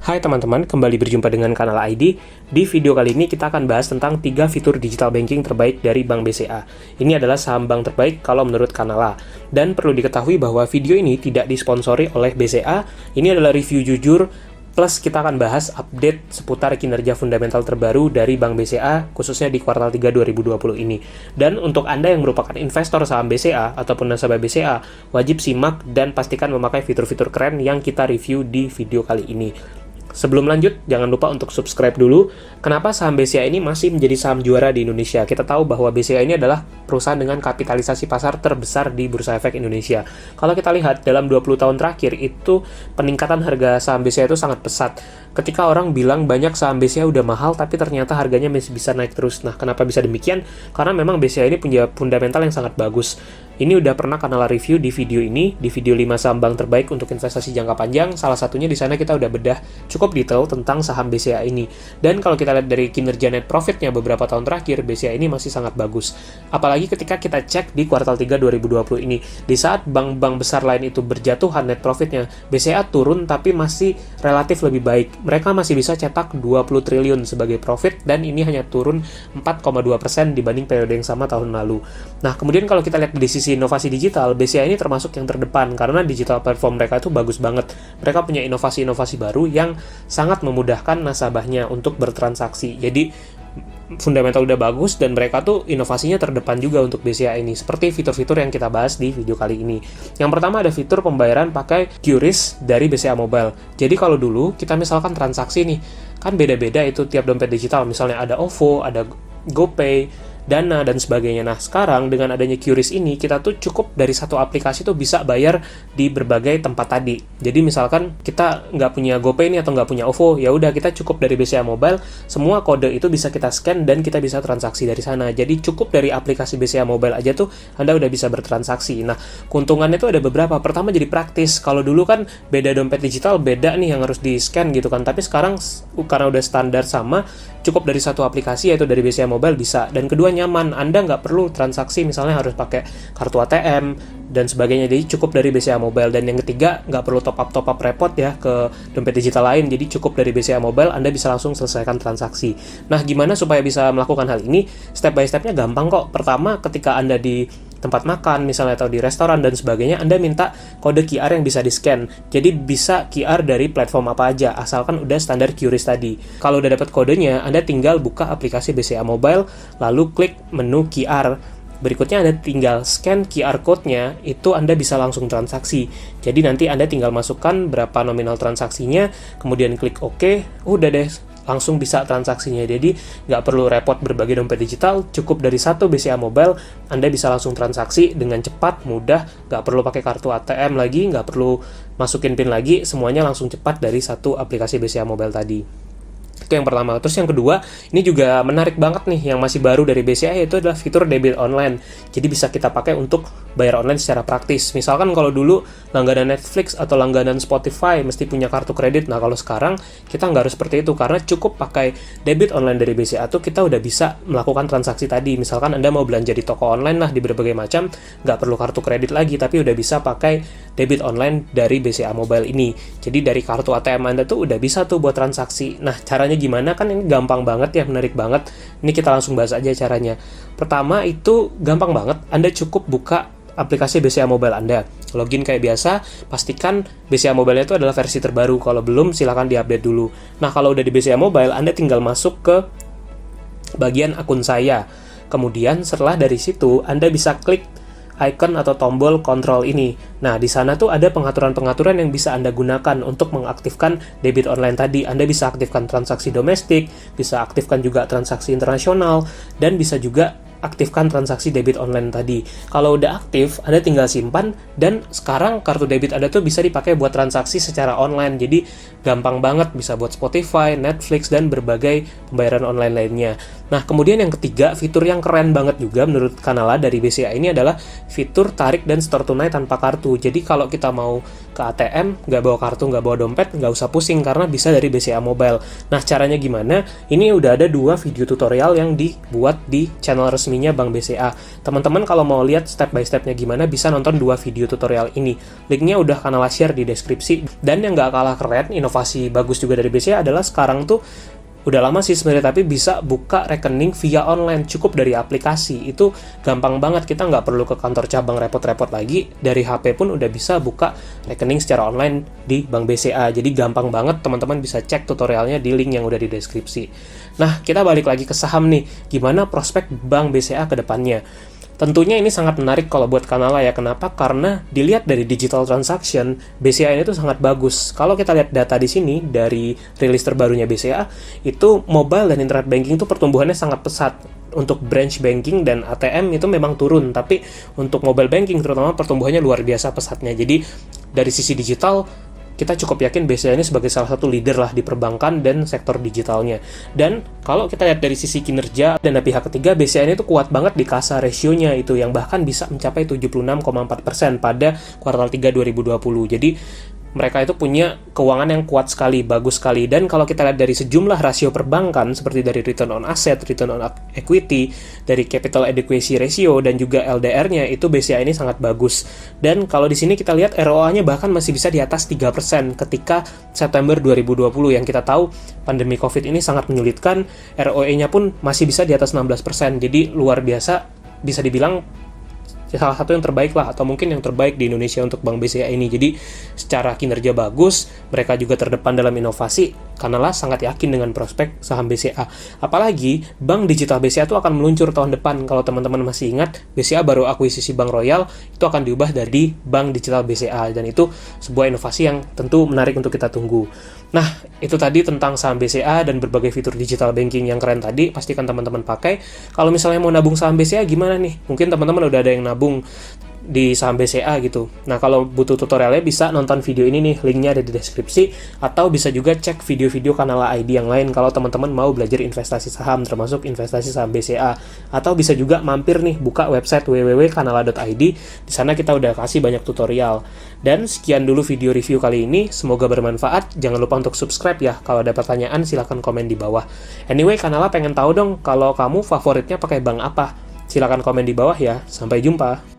Hai teman-teman, kembali berjumpa dengan Kanal ID. Di video kali ini kita akan bahas tentang 3 fitur digital banking terbaik dari Bank BCA. Ini adalah saham bank terbaik kalau menurut Kanala. Dan perlu diketahui bahwa video ini tidak disponsori oleh BCA. Ini adalah review jujur, plus kita akan bahas update seputar kinerja fundamental terbaru dari Bank BCA, khususnya di kuartal 3 2020 ini. Dan untuk Anda yang merupakan investor saham BCA ataupun nasabah BCA, wajib simak dan pastikan memakai fitur-fitur keren yang kita review di video kali ini. Sebelum lanjut, jangan lupa untuk subscribe dulu. Kenapa saham BCA ini masih menjadi saham juara di Indonesia? Kita tahu bahwa BCA ini adalah perusahaan dengan kapitalisasi pasar terbesar di Bursa Efek Indonesia. Kalau kita lihat dalam 20 tahun terakhir, itu peningkatan harga saham BCA itu sangat pesat. Ketika orang bilang banyak saham BCA udah mahal, tapi ternyata harganya masih bisa naik terus. Nah, kenapa bisa demikian? Karena memang BCA ini punya fundamental yang sangat bagus. Ini udah pernah Kanal review di video ini, di video 5 saham bank terbaik untuk investasi jangka panjang. Salah satunya di sana kita udah bedah cukup detail tentang saham BCA ini. Dan kalau kita lihat dari kinerja net profitnya beberapa tahun terakhir, BCA ini masih sangat bagus. Apalagi ketika kita cek di kuartal 3 2020 ini. Di saat bank-bank besar lain itu berjatuhan net profitnya, BCA turun tapi masih relatif lebih baik. Mereka masih bisa cetak 20 triliun sebagai profit, dan ini hanya turun 4,2% dibanding periode yang sama tahun lalu. Nah, kemudian kalau kita lihat di sisi inovasi digital, BCA ini termasuk yang terdepan karena digital platform mereka itu bagus banget. Mereka punya inovasi-inovasi baru yang sangat memudahkan nasabahnya untuk bertransaksi. Jadi fundamental udah bagus dan mereka tuh inovasinya terdepan juga untuk BCA ini, seperti fitur-fitur yang kita bahas di video kali ini. Yang pertama ada fitur pembayaran pakai QRIS dari BCA Mobile. Jadi kalau dulu kita misalkan transaksi nih, kan beda-beda itu tiap dompet digital, misalnya ada OVO, ada GoPay, Dana, dan sebagainya. Nah, sekarang dengan adanya QRIS ini, kita tuh cukup dari satu aplikasi tuh bisa bayar di berbagai tempat tadi. Jadi misalkan kita nggak punya GoPay nih atau nggak punya OVO, ya udah kita cukup dari BCA Mobile, semua kode itu bisa kita scan dan kita bisa transaksi dari sana. Jadi cukup dari aplikasi BCA Mobile aja tuh Anda udah bisa bertransaksi. Nah, keuntungannya tuh ada beberapa. Pertama, jadi praktis. Kalau dulu kan beda dompet digital, beda nih yang harus di-scan gitu kan. Tapi sekarang karena udah standar sama, cukup dari satu aplikasi yaitu dari BCA Mobile bisa. Dan kedua, nyaman. Anda nggak perlu transaksi misalnya harus pakai kartu ATM dan sebagainya. Jadi cukup dari BCA Mobile. Dan yang ketiga, nggak perlu top up repot ya ke dompet digital lain. Jadi cukup dari BCA Mobile, Anda bisa langsung selesaikan transaksi. Nah, gimana supaya bisa melakukan hal ini? Step by stepnya gampang kok. Pertama, ketika Anda di tempat makan misalnya atau di restoran dan sebagainya, Anda minta kode QR yang bisa di-scan. Jadi bisa QR dari platform apa aja, asalkan udah standar QRIS tadi. Kalau udah dapat kodenya, Anda tinggal buka aplikasi BCA Mobile, lalu klik menu QR. Berikutnya Anda tinggal scan QR code-nya, itu Anda bisa langsung transaksi. Jadi nanti Anda tinggal masukkan berapa nominal transaksinya, kemudian klik OK, udah deh, langsung bisa transaksinya. Jadi nggak perlu repot berbagai dompet digital, cukup dari satu BCA Mobile, Anda bisa langsung transaksi dengan cepat, mudah, nggak perlu pakai kartu ATM lagi, nggak perlu masukin PIN lagi, semuanya langsung cepat dari satu aplikasi BCA Mobile tadi. Itu yang pertama. Terus yang kedua, ini juga menarik banget nih, yang masih baru dari BCA, yaitu adalah fitur debit online. Jadi bisa kita pakai untuk bayar online secara praktis. Misalkan kalau dulu langganan Netflix atau langganan Spotify mesti punya kartu kredit. Nah, kalau sekarang kita nggak harus seperti itu, karena cukup pakai debit online dari BCA tuh kita udah bisa melakukan transaksi tadi. Misalkan Anda mau belanja di toko online lah, di berbagai macam, nggak perlu kartu kredit lagi, tapi udah bisa pakai debit online dari BCA Mobile ini. Jadi dari kartu ATM Anda tuh udah bisa tuh buat transaksi. Nah, caranya gimana? Kan ini gampang banget ya, menarik banget. Ini kita langsung bahas aja caranya. Pertama, itu gampang banget. Anda cukup buka aplikasi BCA Mobile Anda. Login kayak biasa, pastikan BCA Mobile itu adalah versi terbaru. Kalau belum, silakan diupdate dulu. Nah, kalau udah di BCA Mobile, Anda tinggal masuk ke bagian akun saya. Kemudian setelah dari situ, Anda bisa klik icon atau tombol kontrol ini. Nah, di sana tuh ada pengaturan-pengaturan yang bisa Anda gunakan untuk mengaktifkan debit online tadi. Anda bisa aktifkan transaksi domestik, bisa aktifkan juga transaksi internasional, dan bisa juga aktifkan transaksi debit online tadi. Kalau udah aktif, Anda tinggal simpan, dan sekarang kartu debit Anda tuh bisa dipakai buat transaksi secara online. Jadi gampang banget, bisa buat Spotify, Netflix, dan berbagai pembayaran online lainnya. Nah, kemudian yang ketiga, fitur yang keren banget juga menurut Kanala dari BCA ini adalah fitur tarik dan store tunai tanpa kartu. Jadi kalau kita mau ke ATM, nggak bawa kartu, nggak bawa dompet, nggak usah pusing karena bisa dari BCA Mobile. Nah, caranya gimana? Ini udah ada 2 video tutorial yang dibuat di channel resminya Bank BCA. Teman-teman kalau mau lihat step by stepnya gimana, bisa nonton 2 video tutorial ini. Linknya udah Kanala share di deskripsi. Dan yang nggak kalah keren, inovasi bagus juga dari BCA adalah sekarang tuh udah lama sih sebenarnya, tapi bisa buka rekening via online, cukup dari aplikasi. Itu gampang banget, kita nggak perlu ke kantor cabang repot-repot lagi, dari HP pun udah bisa buka rekening secara online di Bank BCA. Jadi gampang banget, teman-teman bisa cek tutorialnya di link yang udah di deskripsi. Nah, kita balik lagi ke saham nih, gimana prospek Bank BCA ke depannya? Tentunya ini sangat menarik kalau buat Kanala ya. Kenapa? Karena dilihat dari digital transaction, BCA ini tuh sangat bagus. Kalau kita lihat data di sini dari rilis terbarunya BCA, itu mobile dan internet banking itu pertumbuhannya sangat pesat. Untuk branch banking dan ATM itu memang turun, tapi untuk mobile banking terutama pertumbuhannya luar biasa pesatnya. Jadi dari sisi digital, kita cukup yakin BCA ini sebagai salah satu leader lah di perbankan dan sektor digitalnya. Dan kalau kita lihat dari sisi kinerja dan dari pihak ketiga, BCA ini tuh kuat banget di kasa rasionya itu, yang bahkan bisa mencapai 76,4% pada kuartal 3 2020. Jadi mereka itu punya keuangan yang kuat sekali, bagus sekali. Dan kalau kita lihat dari sejumlah rasio perbankan, seperti dari return on asset, return on equity, dari capital adequacy ratio, dan juga LDR-nya, itu BCA ini sangat bagus. Dan kalau di sini kita lihat ROA-nya bahkan masih bisa di atas 3% ketika September 2020, yang kita tahu pandemi COVID ini sangat menyulitkan, ROE-nya pun masih bisa di atas 16%. Jadi luar biasa, bisa dibilang salah satu yang terbaik lah, atau mungkin yang terbaik di Indonesia untuk Bank BCA ini. Jadi secara kinerja bagus, mereka juga terdepan dalam inovasi. Kanala sangat yakin dengan prospek saham BCA. Apalagi Bank Digital BCA itu akan meluncur tahun depan. Kalau teman-teman masih ingat, BCA baru akuisisi Bank Royal, itu akan diubah dari Bank Digital BCA, dan itu sebuah inovasi yang tentu menarik untuk kita tunggu. Nah, itu tadi tentang saham BCA dan berbagai fitur digital banking yang keren tadi. Pastikan teman-teman pakai. Kalau misalnya mau nabung saham BCA gimana nih? Mungkin teman-teman udah ada yang nabung di saham BCA gitu. Nah, kalau butuh tutorialnya bisa nonton video ini nih, linknya ada di deskripsi, atau bisa juga cek video-video Kanala ID yang lain kalau teman-teman mau belajar investasi saham, termasuk investasi saham BCA. Atau bisa juga mampir nih, buka website www.kanala.id, di sana kita udah kasih banyak tutorial. Dan sekian dulu video review kali ini, semoga bermanfaat. Jangan lupa untuk subscribe ya. Kalau ada pertanyaan silahkan komen di bawah. Anyway, Kanala pengen tahu dong, kalau kamu favoritnya pakai bank apa? Silahkan komen di bawah ya. Sampai jumpa.